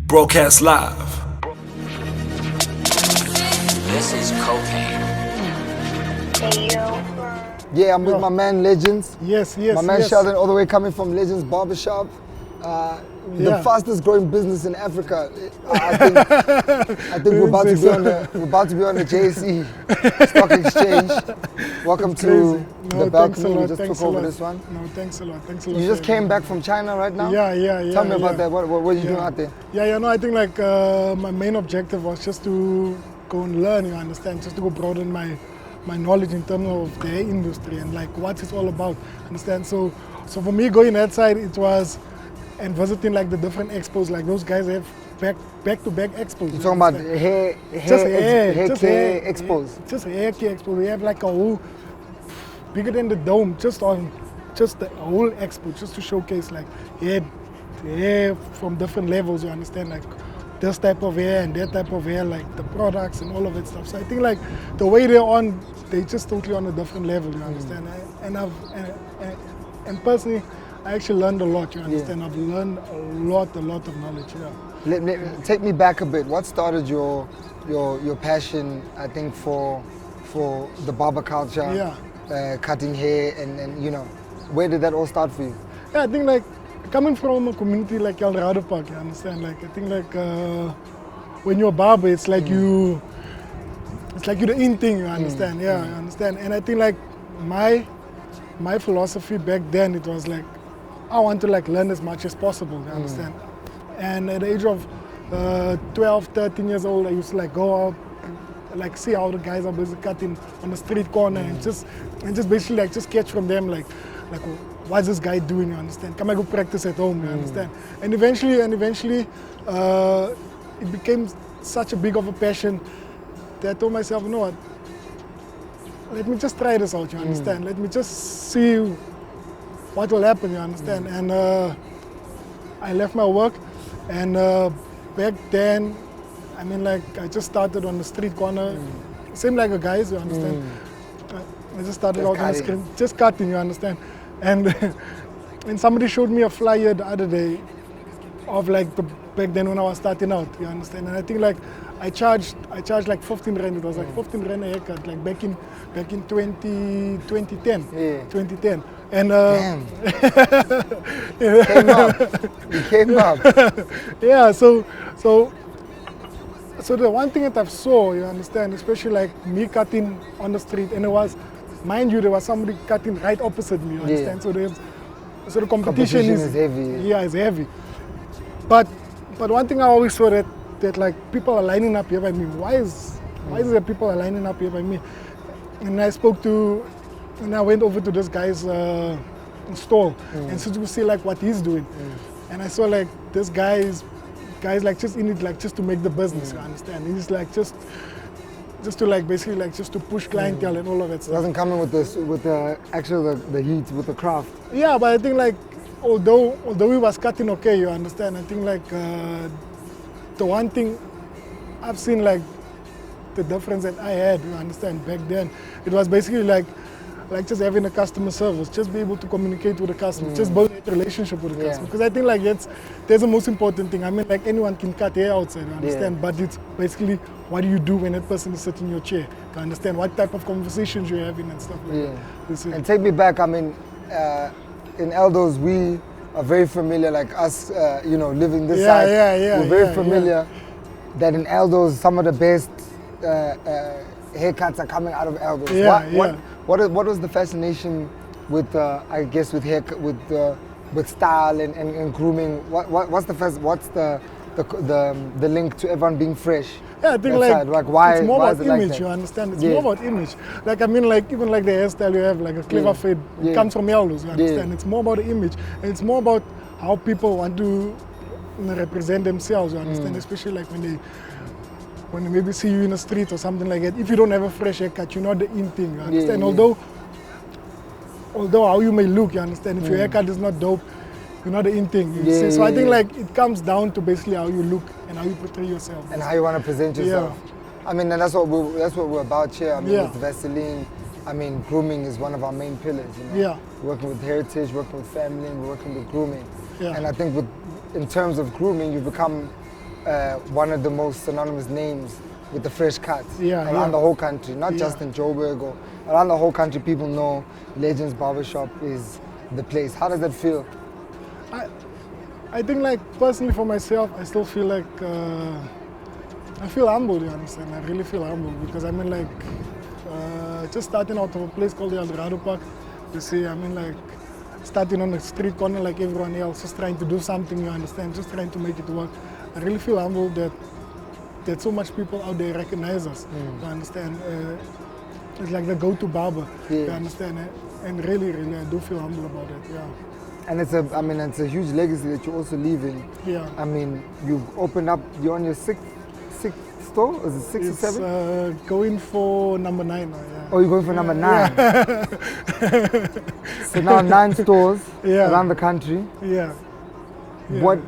Broadcast live. This is cocaine. Yeah, I'm with my man Legends. Yes. My man Sheldon, all the way coming from Legends Barber. The fastest growing business in Africa. I think we're about to be on the JSE Stock Exchange. Welcome to the balcony. We just took over this one. No, thanks a lot. You just came back from China right now? Yeah. Tell me about that. What are you doing out there? I think my main objective was just to go and learn, you understand, just to go broaden my knowledge in terms of the hair industry and like what it's all about, understand? So for me going that side, it was, and visiting like the different expos, like those guys have back-to-back expos. You're talking about hair care expos? Just hair care expos. We have like a whole, bigger than the dome, just the whole expo, just to showcase like hair from different levels, you understand? Like this type of hair and that type of hair, like the products and all of that stuff. So I think like the way they're on, they're just totally on a different level, you understand? And personally, I actually learned a lot, you understand? I've learned a lot of knowledge, Take me back a bit. What started your passion, I think, for the barber culture, cutting hair, and you know, where did that all start for you? Yeah, I think like coming from a community like Eldorado Park, you understand? Like I think like when you're a barber, it's like you're the in thing, you understand? You understand? And I think like my philosophy back then, it was like I want to like learn as much as possible, you understand? And at the age of 12, 13 years old, I used to like go out, like see how the guys are basically cutting on the street corner and just basically like just catch from them like what's this guy doing, you understand? Can I go practice at home, you understand? And eventually it became such a big of a passion that I told myself, you know what, let me just try this out, you understand? Let me just see what will happen, you understand? And I left my work, and back then, I mean, like I just started on the street corner, same like a guys, you understand? I just started out on the street, just cutting, you understand? And somebody showed me a flyer the other day of like back then when I was starting out, you understand? And I think like I charged like 15 rand. It was like 15 rand a haircut, like back in 2010. 2010. And You came up. Yeah. So the one thing that I saw, you understand, especially like me cutting on the street, and it was, mind you, there was somebody cutting right opposite me, you understand? So the competition is heavy. Yeah, it's heavy. But one thing I always saw that like people are lining up here by me. Why is it that people are lining up here by me? And I went over to this guy's stall and so to see like what he's doing. And I saw like this guy's like just in it like just to make the business, you understand? He's like just to like basically like just to push clientele and all of that stuff. It doesn't come in with the heat, with the craft. Yeah, but I think like although he was cutting okay, you understand? I think like the one thing I've seen like the difference that I had, you understand, back then, it was basically like just having a customer service, just be able to communicate with the customer, just build a relationship with the customer. Because I think like that's the most important thing. I mean, like anyone can cut hair outside, you understand, but it's basically what do you do when that person is sitting in your chair? You understand what type of conversations you're having and stuff like that. And take me back, I mean, in Eldos, we are very familiar, like us, living this side, we're very familiar that in Eldos, some of the best haircuts are coming out of Eldos. What was the fascination with, I guess, with hair, with style and grooming? What's the link to everyone being fresh? Yeah, I think why, it's more why about image, like you understand? It's more about image. Like I mean, like even like the hairstyle you have, like a clever fade, it comes from Eldos, you understand? It's more about the image, and it's more about how people want to represent themselves, you understand? Especially like when they maybe see you in the street or something like that. If you don't have a fresh haircut, you're not the in thing, you understand? Although how you may look, you understand? If your haircut is not dope, you're not the in thing. So I think like it comes down to basically how you look and how you portray yourself. And how you want to present yourself. I mean, and that's what we're about here. I mean, with Vaseline, I mean, grooming is one of our main pillars, you know? Yeah. Working with heritage, working with family, and working with grooming. Yeah. And I think in terms of grooming, you've become one of the most synonymous names with the fresh cut Yeah, around yeah. the whole country, not Yeah. just in Joburg or around the whole country. People know Legends Barbershop is the place. How does that feel? I think like personally for myself, I still feel like I feel humbled, you understand? I really feel humbled because I mean like just starting out of a place called the Eldorado Park, you see, I mean like starting on a street corner like everyone else, just trying to do something, you understand, just trying to make it work. I really feel humbled that so much people out there recognize us, you understand? It's like the go-to barber, you Yeah. understand? And really, I do feel humble about it, yeah. And it's a huge legacy that you're also leaving. Yeah. I mean, you've opened up. You're on your sixth store. Is it six or It's seven? going for number 9 now, yeah. Oh, you're going for number 9. So now 9 stores Yeah. around the country. Yeah. Yeah. What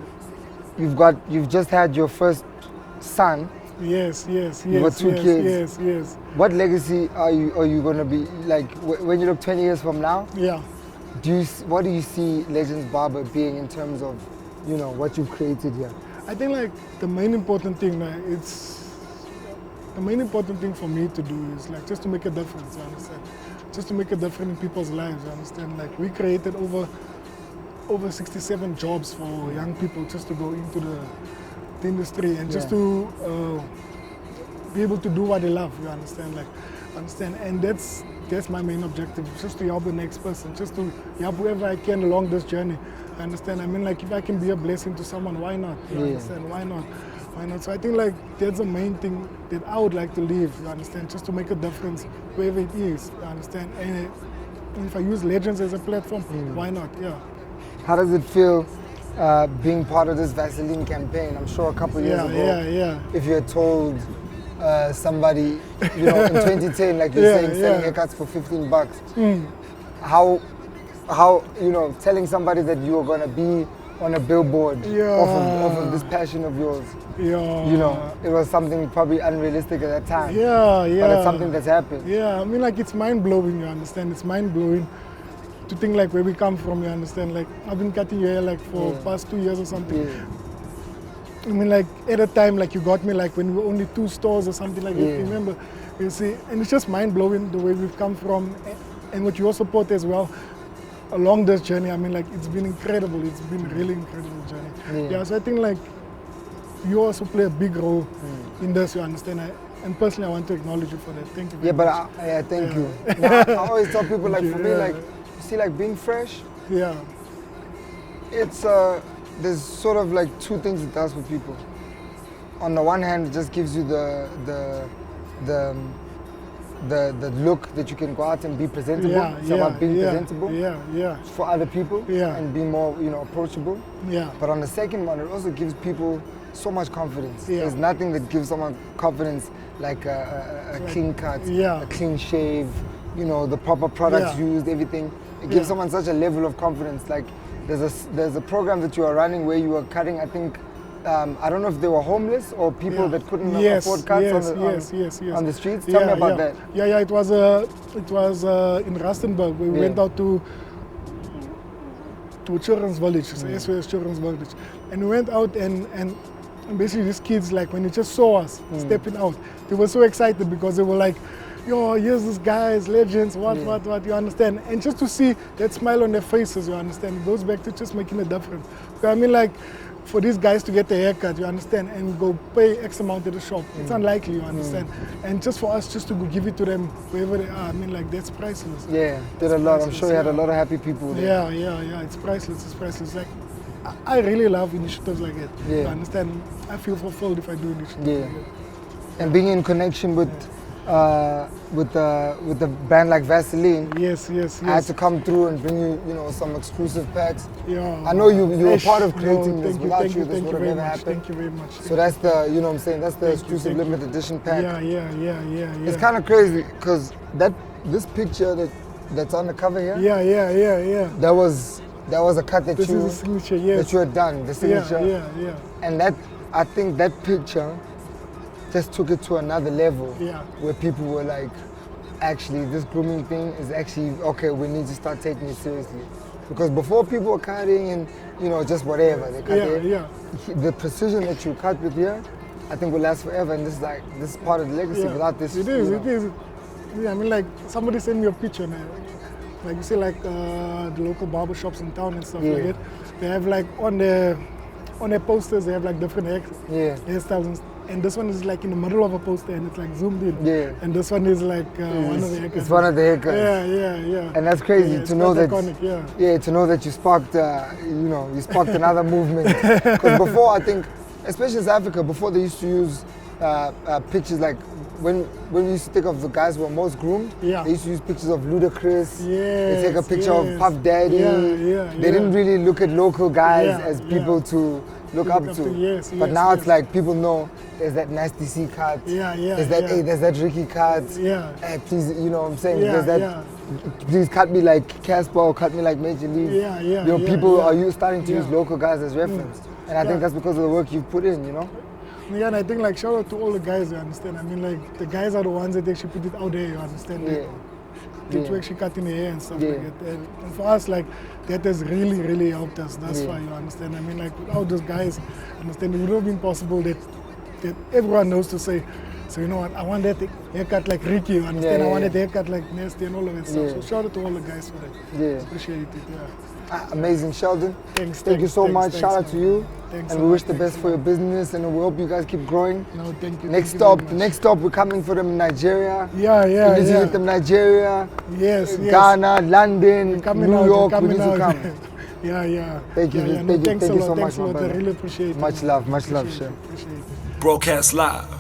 you've just had your first son. Yes. You got 2 kids. Yes. What legacy are you going to be like when you look 20 years from now? Yeah. What do you see Legends Barber being in terms of, what you've created here? I think like the main important thing, the main important thing for me to do is like just to make a difference, you understand? Just to make a difference in people's lives, you understand? Like we created over 67 jobs for young people just to go into the industry and just to be able to do what they love, you understand? And that's my main objective, just to help the next person, just to help whoever I can along this journey. I understand? I mean, like, if I can be a blessing to someone, why not? You understand? Why not? So I think, like, that's the main thing that I would like to leave, you understand? Just to make a difference wherever it is, you understand? And if I use Legends as a platform, why not? Yeah. How does it feel being part of this Vaseline campaign? I'm sure a couple years ago, if you had told somebody, in 2010, like you're saying, selling haircuts for $15, how telling somebody that you were going to be on a billboard off of this passion of yours, it was something probably unrealistic at that time. But it's something that's happened. Yeah, I mean, like, it's mind-blowing, you understand? It's mind-blowing to think, like, where we come from, you understand? Like, I've been cutting your hair, like, for past 2 years or something. I mean, like, at a time, like, you got me, like, when we were only 2 stores or something like that, remember? You see, and it's just mind-blowing the way we've come from and what your support as well along this journey. I mean, like, it's been incredible. It's been a really incredible journey. So I think, like, you also play a big role in this, you understand? And personally, I want to acknowledge you for that. Thank you very much. Thank you. Now, I always tell people, like, for me, like, you see, like, being fresh, it's there's sort of like 2 things it does for people. On the one hand, it just gives you the look that you can go out and be presentable. It's about being presentable for other people and be more, approachable. But on the second one, it also gives people so much confidence. There's nothing that gives someone confidence like a clean cut, a clean shave, the proper products used, everything. It gives someone such a level of confidence. Like, there's a program that you are running where you are cutting, I think, I don't know if they were homeless or people that couldn't afford cuts on the streets. Tell me about that. It was in Rustenburg. We went out to a children's village, SOS Children's Village. And we went out and basically these kids, like, when they just saw us stepping out, they were so excited because they were like, yo, here's this guys, Legends, what, you understand? And just to see that smile on their faces, you understand, it goes back to just making a difference. Because I mean, like, for these guys to get a haircut, you understand, and go pay X amount at the shop, it's unlikely, you understand? And just for us just to go give it to them wherever they are, I mean, like, that's priceless. Did a lot. I'm sure you had a lot of happy people there. It's priceless. Like, I really love initiatives like that. You understand? I feel fulfilled if I do initiatives like that. And being in connection with the brand like Vaseline, yes. I had to come through and bring you, some exclusive packs. Yeah. I know you were part of creating this. Without you, this would have never happened. Thank you very much. So that's the, what I'm saying, that's the exclusive limited edition pack. Yeah. It's kind of crazy because this picture that's on the cover here. Yeah. That was a cut that this is a signature, that you had done. The signature. Yeah. And I think that picture just took it to another level where people were like, actually, this grooming thing is actually, okay, we need to start taking it seriously. Because before people were cutting and, you know, just whatever. They cut Yeah. The precision that you cut with here, I think will last forever. And this is part of the legacy. Yeah. Without this, It is. Yeah, I mean, like, somebody sent me a picture now. Like, you see, like, the local barber shops in town and stuff like that. They have, like, on their posters, they have, like, different hairstyles. And this one is, like, in the middle of a poster, and it's, like, zoomed in. Yeah. And this one is, like, one of the haircuts. It's one of the haircuts. Yeah. And that's crazy to know that. Iconic, to know that you sparked, you sparked another movement. Because before, I think, especially in South Africa, before they used to use pictures like when we used to think of the guys who were most groomed, they used to use pictures of Ludacris. They take a picture of Puff Daddy. They didn't really look at local guys as people to look up to. But now it's like people know there's that Nasty C cut. There's that Ricky cut. Hey, please, you know what I'm saying? There's that. Please cut me like Casper or cut me like Major League. People are starting to use local guys as reference. And I think that's because of the work you've put in, you know? Yeah, and I think like shout out to all the guys, you understand? I mean, like the guys are the ones that actually put it out there, you understand? Get to actually cut in the hair and stuff like that. And for us, like that has really, really helped us. That's why, you understand? I mean, like without those guys, understand, it would have been possible that everyone knows to say, so you know what, I want that haircut like Riky, you understand? I want that haircut like Nasty and all of that stuff. So shout out to all the guys for that. Appreciate it, Amazing, Sheldon. Thank you so much. Shout out to you. Thanks and we wish the best for your business, and we hope you guys keep growing. No, thank you. Next stop, we're coming for them in Nigeria. Yeah. We need to hit them Nigeria. Yes. Ghana, London, New York. We need to come. Thank you. Thank you so much, my brother. I really appreciate it. Much love, Chef. Broadcast live